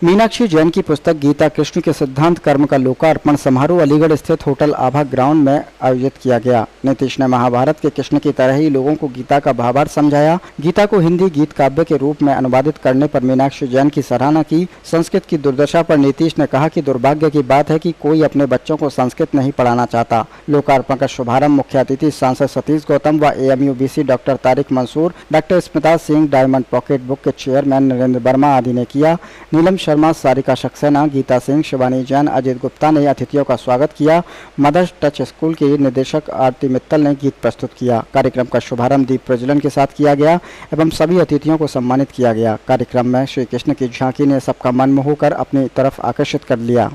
मीनाक्षी जैन की पुस्तक गीता कृष्ण के सिद्धांत कर्म का लोकार्पण समारोह अलीगढ़ स्थित होटल आभा ग्राउंड में आयोजित किया गया। नीतीश ने महाभारत के कृष्ण की तरह ही लोगों को गीता का भावार्थ समझाया। गीता को हिंदी गीत काव्य के रूप में अनुवादित करने पर मीनाक्षी जैन की सराहना की। संस्कृत की दुर्दशा पर नीतीश ने कहा कि दुर्भाग्य की बात है कि कोई अपने बच्चों को संस्कृत नहीं पढ़ाना चाहता। लोकार्पण का शुभारंभ मुख्य अतिथि सांसद सतीश गौतम व AMUBC doctor Tariq Mansoor, doctor Smita Singh, Diamond Pocket Book के चेयरमैन नरेंद्र वर्मा आदि ने किया। नीलम शर्मा, सारिका सक्सेना, गीता सिंह, शिवानी जैन, अजित गुप्ता ने अतिथियों का स्वागत किया। मदर्स टच स्कूल की निदेशक आरती मित्तल ने गीत प्रस्तुत किया। कार्यक्रम का शुभारंभ दीप प्रज्वलन के साथ किया गया एवं सभी अतिथियों को सम्मानित किया गया। कार्यक्रम में श्री कृष्ण की झांकी ने सबका मन मोह कर अपनी तरफ आकर्षित कर लिया।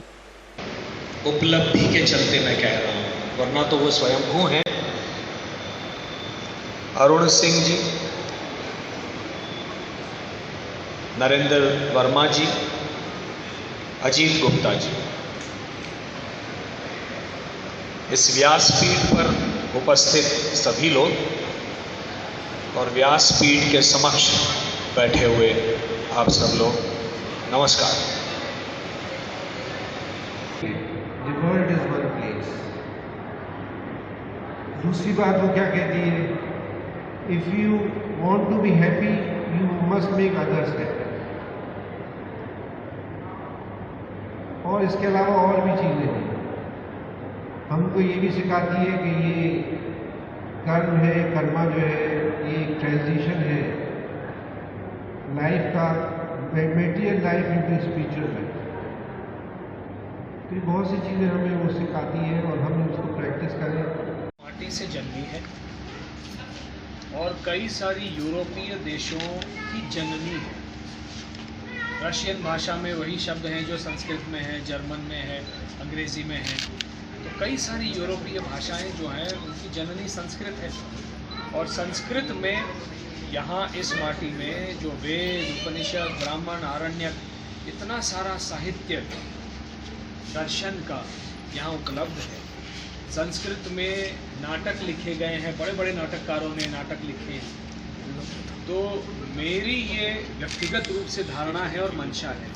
उपलब्धि के चलते मैं कह रहा हूँ, वरना तो वो स्वयंभू हैं। अरुण सिंह जी, नरेंद्र वर्मा जी, अजीत गुप्ता जी, इस व्यासपीठ पर उपस्थित सभी लोग और व्यासपीठ के समक्ष बैठे हुए आप सब लोग, नमस्कार। The world is one place. दूसरी बात वो क्या कहती है? If you want to be happy, you must make others happy. और इसके अलावा और भी चीज़ें हैं। हमको ये भी सिखाती है कि ये कर्म है, कर्मा जो है, ये एक ट्रांजिशन है लाइफ का, material life into spiritual life. तो ये बहुत सी चीज़ें हमें वो सिखाती है और हम उसको प्रैक्टिस करें। माटी से जन्मी है और कई सारी यूरोपीय देशों की जननी है। रशियन भाषा में वही शब्द हैं जो संस्कृत में है, जर्मन में है, अंग्रेज़ी में है। तो कई सारी यूरोपीय भाषाएं जो हैं उनकी जननी संस्कृत है। और संस्कृत में यहाँ इस माटी में जो वेद, उपनिषद, ब्राह्मण, आरण्यक, इतना सारा साहित्य दर्शन का यहाँ उपलब्ध है। संस्कृत में नाटक लिखे गए हैं, बड़े बड़े नाटककारों ने नाटक लिखे हैं। तो मेरी ये व्यक्तिगत रूप से धारणा है और मंशा है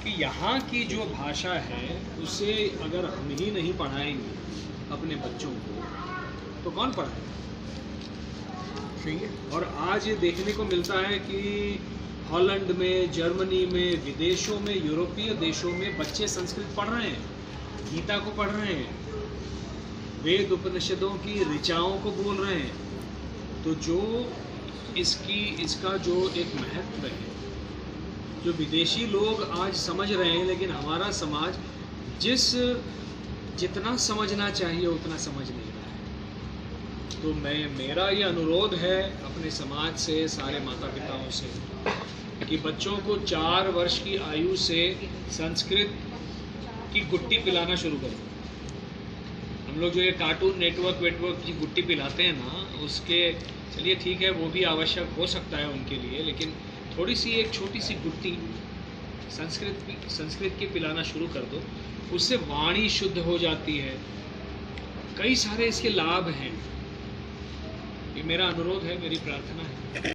कि यहाँ की जो भाषा है उसे अगर हम ही नहीं पढ़ाएंगे अपने बच्चों को तो कौन पढ़ाएगा? सही है। और आज ये देखने को मिलता है कि हॉलैंड में, जर्मनी में, विदेशों में, यूरोपीय देशों में बच्चे संस्कृत पढ़ रहे हैं, गीता को पढ़ रहे हैं, वेद उपनिषदों की ऋचाओं को बोल रहे हैं। तो जो इसका जो एक महत्व है, जो विदेशी लोग आज समझ रहे हैं, लेकिन हमारा समाज जितना समझना चाहिए उतना समझ नहीं रहा है। तो मेरा ये अनुरोध है अपने समाज से, सारे माता पिताओं से, कि बच्चों को 4 वर्ष की आयु से संस्कृत की गुट्टी पिलाना शुरू करो। हम लोग जो ये कार्टून नेटवर्क की गुट्टी पिलाते हैं ना, उसके चलिए ठीक है, वो भी आवश्यक हो सकता है उनके लिए, लेकिन थोड़ी सी एक छोटी सी गुट्टी संस्कृत की पिलाना शुरू कर दो। उससे वाणी शुद्ध हो जाती है, कई सारे इसके लाभ हैं। ये मेरा अनुरोध है, मेरी प्रार्थना है।